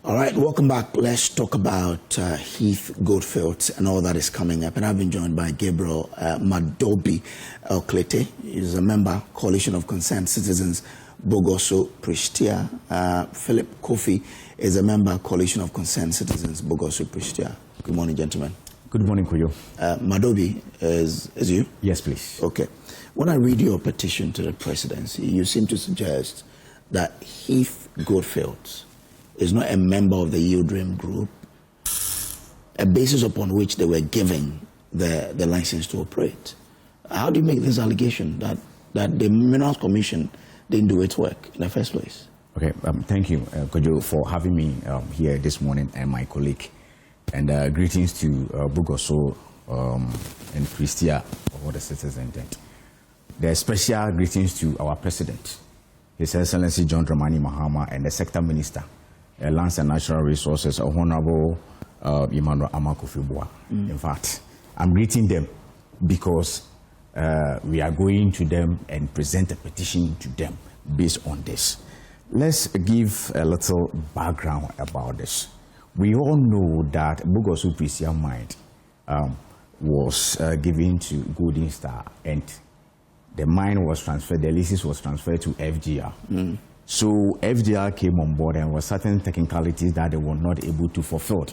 All right, welcome back. Let's talk about Health Goldfields and all that is coming up. And I've been joined by Gabriel Madobi Elklete. He's a member, Coalition of Concerned Citizens, Bogoso-Prestea. Philip Kofi is a member, Coalition of Concerned Citizens, Bogoso-Prestea. Good morning, gentlemen. Good morning, Kuyo. Madobi is you? Yes, please. Okay. When I read your petition to the presidency, you seem to suggest that Health Goldfields is not a member of the Dream group, a basis upon which they were given the license to operate. How do you make this allegation that the Minerals Commission didn't do its work in the first place? Okay, thank you, Kojo, for having me here this morning and my colleague. And greetings to Bogoso and Prestea, all the citizens. The special greetings to our President, His Excellency John Dramani Mahama, and the Sector Minister, Lands and Natural Resources, Honorable Emmanuel Amakofi-Boa. In fact, I'm greeting them because we are going to them and present a petition to them based on this. Let's give a little background about this. We all know that Bogoso-Prestea mine was given to Golden Star, and the mine was transferred, the leases was transferred to FGR. So FGR came on board and were certain technicalities that they were not able to fulfill.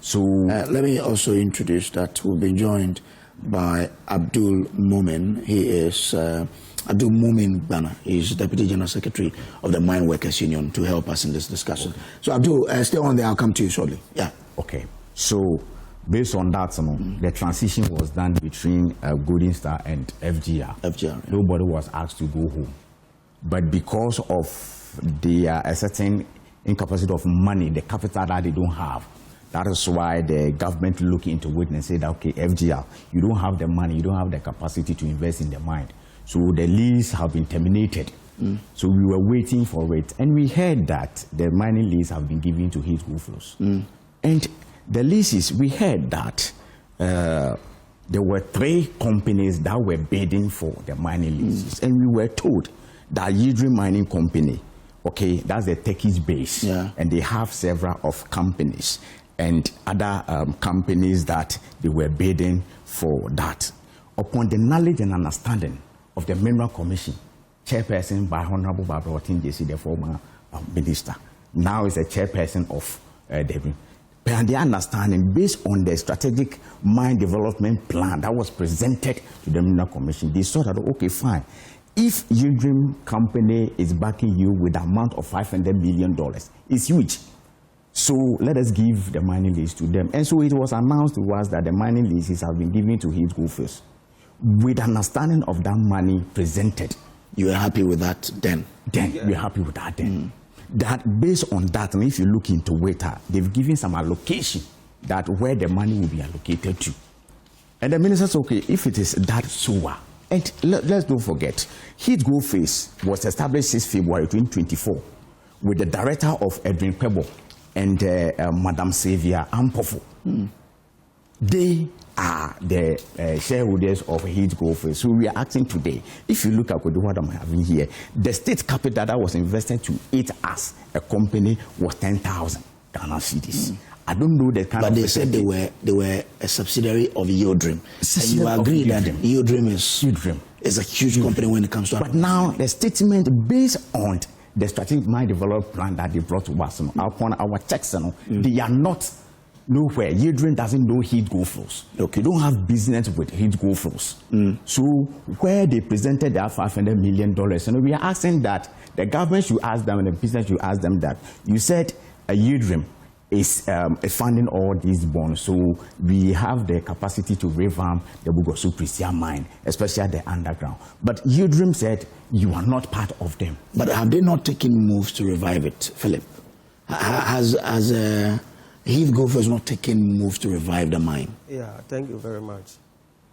So let me also introduce that we've been joined by Abdul Mumin. He is Abdul Mumin Bana. He's Deputy General Secretary of the Mine Workers Union to help us in this discussion. Okay. So Abdul, stay on there. I'll come to you shortly. Yeah. Okay. So based on that, the transition was done between Golden Star and FGR. FGR. Yeah. Nobody was asked to go home. But because of a certain incapacity of money, the capital that they don't have, that is why the government looked into it and said, okay, FGR, you don't have the money, you don't have the capacity to invest in the mine. So the lease have been terminated. So we were waiting for it. And we heard that the mining lease have been given to Health Goldfields. And the leases, we heard that there were 3 companies that were bidding for the mining leases. And we were told that Dream Mining Company, okay, that's the Turkish base, and they have several of companies and other companies that they were bidding for that. Upon the knowledge and understanding of the Mineral Commission, chairperson by Honorable Barbara Otinjesi, the former minister, now is a chairperson of the. And the understanding, based on the strategic mine development plan that was presented to the Mineral Commission, they saw that, okay, fine. If Dream Company is backing you with an amount of $500 million, it's huge. So let us give the mining lease to them. And so it was announced to us that the mining leases have been given to Health Goldfields. With understanding of that money presented. You were happy with that then? We're happy with that then. That based on that, and if you look into it, they've given some allocation that where the money will be allocated to. And the minister said, okay, if it is that so. And let's don't forget, Health Goldfields was established 6 February 2024 with the director of Edwin Pebo and Madam Xavier Ampofo. They are the shareholders of Health Goldfields. So we are asking today, if you look at what I'm having here, the state capital that was invested to it as a company was 10,000 Ghana cedis. I don't know the kind but of... But they said they were a subsidiary of Dream. And you agree that Dream is a huge company when it comes to... But now the statement based on the strategic mine development plan that they brought to us, upon our checks, they are not nowhere. Dream doesn't know Health Goldfields. Okay. They don't have business with Health Goldfields. So where they presented their $500 million, and we are asking that the government should ask them and the business should ask them that. You said Dream is funding all these bonds, so we have the capacity to revamp the Bogoso-Prestea mine, especially the underground. But Dream said you are not part of them. But have they not taken moves to revive it, Philip? Has Health Goldfields not taken moves to revive the mine? Yeah, thank you very much.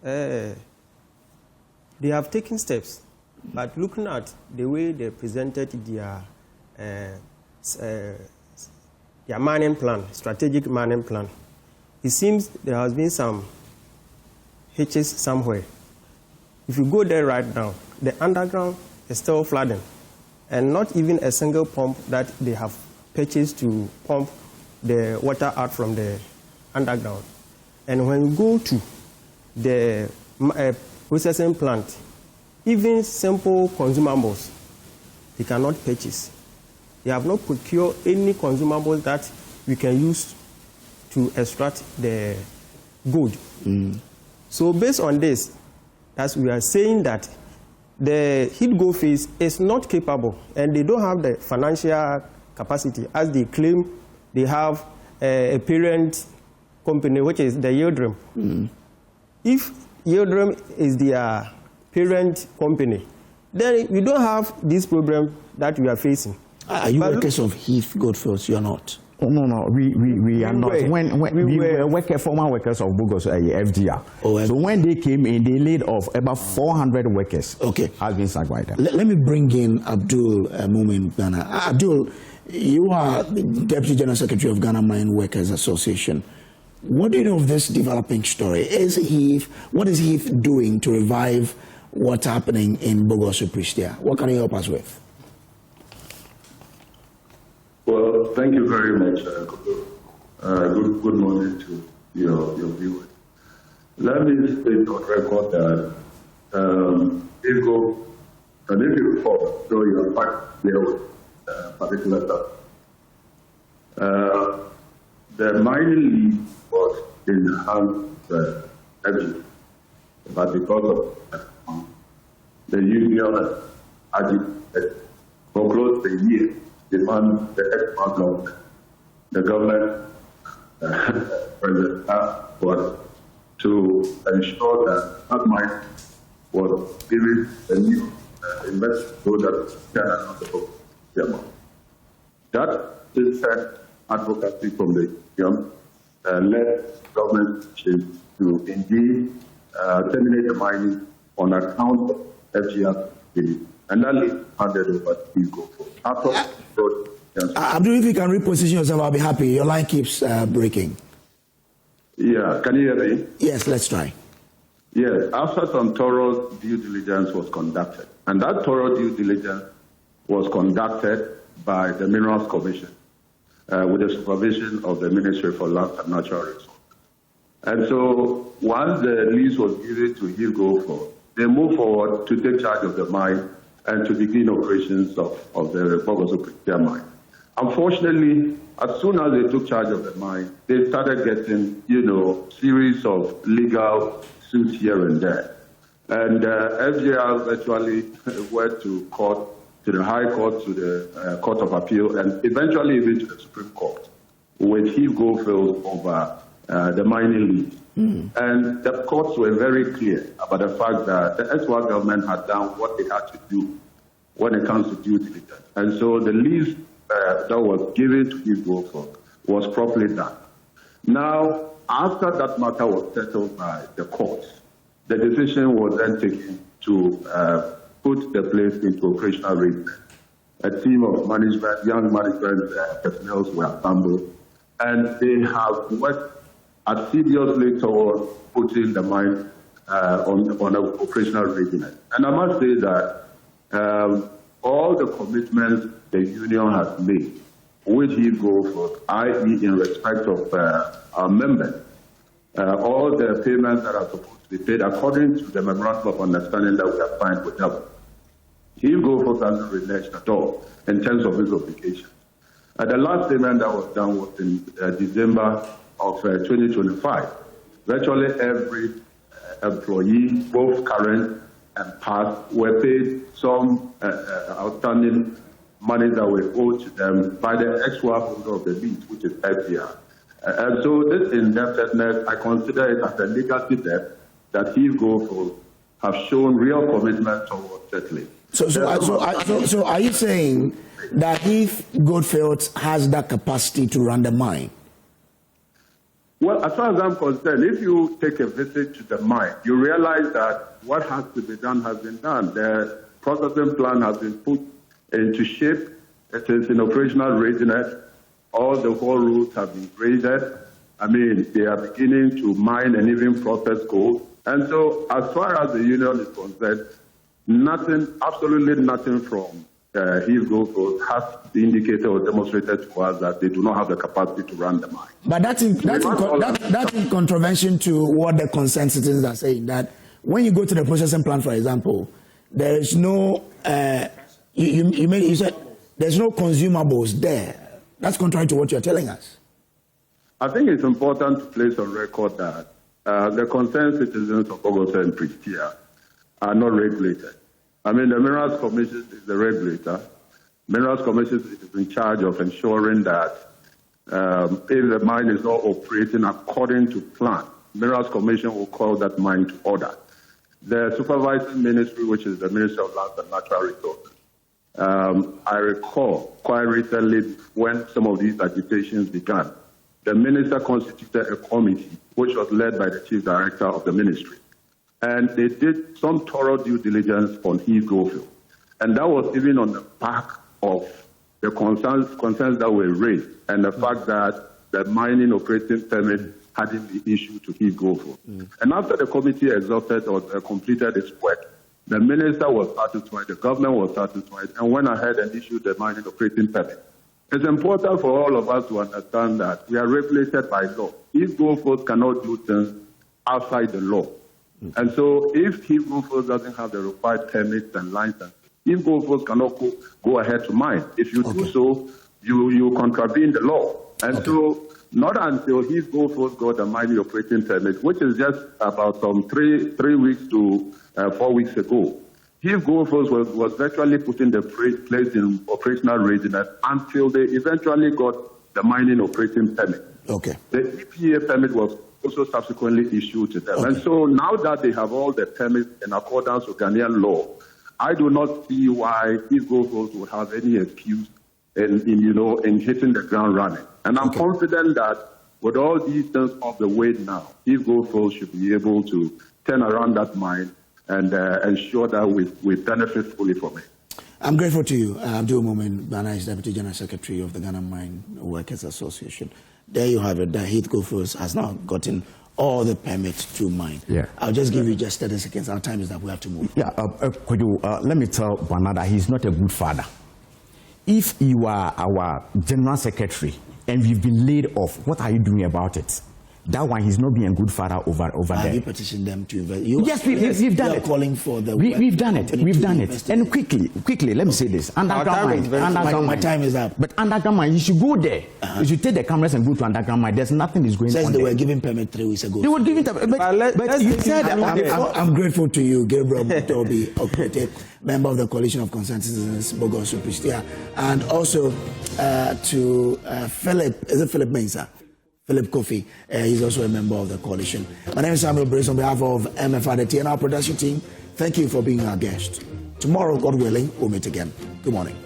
They have taken steps, but looking at the way they presented their mining plan, strategic mining plan, it seems there has been some hitches somewhere. If you go there right now, the underground is still flooding, and not even a single pump that they have purchased to pump the water out from the underground. And when you go to the processing plant, even simple consumables, they cannot purchase. They have not procured any consumables that we can use to extract the gold. So based on this, as we are saying that the Health Goldfields is not capable and they don't have the financial capacity as they claim they have a parent company, which is the Yildrim. If Yildrim is their parent company, then we don't have this problem that we are facing. Are you workers of Health Goldfields? You're not. Oh, no, we are not. We were former workers of Bogoso, FGR. So when they came in, they laid off about 400 workers. Okay. Has been sacked by them. Let me bring in Abdul Mumin Ghana. Abdul, you are the Deputy General Secretary of Ghana Mine Workers Association. What do you know of this developing story? What is Heath doing to revive what's happening in Bogoso-Prestea? What can you help us with? Well, thank you very much. Good morning to your viewers. Let me state on record that if you recall, so you are quite clear with particular stuff. The mining lead was in the hands of everyone, but because of the union agitated for close to a year, demand the expert the government was to ensure that mine was given a new investment so that Ghana not supposed to be. That is advocacy from the union led government to indeed terminate the mining on account of FGR and that leads handed over to people. Abdul, if you can reposition yourself, I'll be happy. Your line keeps breaking. Yeah, can you hear me? Yes, let's try. Yes, after some thorough due diligence was conducted, and that thorough due diligence was conducted by the Minerals Commission with the supervision of the Ministry for Land and Natural Resources. And so once the lease was given to Health Goldfields, they moved forward to take charge of the mine and to begin operations of the Bogoso-Prestea mine. Unfortunately, as soon as they took charge of the mine, they started getting, series of legal suits here and there. And FGR virtually went to court, to the High Court, to the Court of Appeal, and eventually even to the Supreme Court, with Health Goldfields over the mining lease. And the courts were very clear about the fact that the SWA government had done what they had to do when it comes to due diligence. And so the lease that was given to Health Goldfields was properly done. Now, after that matter was settled by the courts, the decision was then taken to put the place into operational readiness. A team of management, young management personnel were assembled, and they have worked assiduously towards putting the mine on operational readiness. And I must say that all the commitments the union has made, which Health Goldfields, i.e. in respect of our members, all the payments that are supposed to be paid according to the memorandum of understanding that we have signed with them, Health Goldfields hasn't reneged at all in terms of his obligation. The last payment that was done was in December of 2025. Virtually every employee, both current and past, were paid some outstanding money that were owed to them by the ex-SWA holder of the lease, which is FGR. And so this indebtedness, I consider it as a legacy debt that Health Goldfields have shown real commitment towards settling. So are you saying that Health Goldfields has that capacity to run the mine? Well, as far as I'm concerned, if you take a visit to the mine, you realize that what has to be done has been done. The processing plan has been put into shape. It is in operational readiness. All the whole routes have been graded. I mean, they are beginning to mine and even process gold. And so, as far as the union is concerned, nothing, absolutely nothing from Health Goldfields has indicated or demonstrated to us that they do not have the capacity to run the mine. But that's in contravention to what the concerned citizens are saying, that when you go to the processing plant, for example, there is no, you said there's no consumables there. That's contrary to what you're telling us. I think it's important to place on record that the concerned citizens of Bogoso and Prestea are not regulated. I mean, the Minerals Commission is the regulator. Minerals Commission is in charge of ensuring that if the mine is not operating according to plan, Minerals Commission will call that mine to order. The supervising ministry, which is the Ministry of Lands and Natural Resources, I recall quite recently when some of these agitations began, the minister constituted a committee which was led by the chief director of the ministry. And they did some thorough due diligence on Health Goldfields. And that was even on the back of the concerns that were raised and the fact that the mining operating permit hadn't been issued to Health Goldfields. And after the committee exhausted or completed its work, the minister was satisfied, the government was satisfied, and went ahead and issued the mining operating permit. It's important for all of us to understand that we are regulated by law. Health Goldfields cannot do things outside the law. And so if Health Goldfields doesn't have the required permits and licenses, Health Goldfields cannot go ahead to mine. If you do so, you contravene the law. And so not until Health Goldfields got the mining operating permit, which is just about some three weeks to 4 weeks ago, Health Goldfields was virtually putting the place in operational readiness until they eventually got the mining operating permit. Okay. The EPA permit was also subsequently issued to them. Okay. And so now that they have all the permits in accordance with Ghanaian law, I do not see why Health Goldfields will have any excuse in hitting the ground running. And I'm confident that with all these things off the way now, Health Goldfields should be able to turn around that mine and ensure that we benefit fully from it. I'm grateful to you. Abdul Momin Bana is Deputy General Secretary of the Ghana Mine Workers Association. There you have it. The Health Goldfields has now gotten all the permits to mine. Yeah. I'll just give you just 30 seconds. Our time is that we have to move. Yeah, let me tell Bana that he's not a good father. If you are our General Secretary and we've been laid off, what are you doing about it? That one, he's not being a good father over there. Have you petitioned them to invest? Yes, we've done it. Calling for the we've done it. We've done it. And quickly, let me say this. Underground mine. My time is up. But underground mine, you should go there. You should take the cameras and go to underground mine. There's nothing is going on. Says they were giving permit 3 weeks ago. They were giving but you said I'm grateful to you, Gabriel Mutobi, member of the Coalition of Concerned Citizens, Bogoso-Prestea, and also to Philip. Is it Philip Mensah? Philip Kofi, he's also a member of the coalition. My name is Samuel Brace on behalf of MFR, the TNR production team. Thank you for being our guest. Tomorrow, God willing, we'll meet again. Good morning.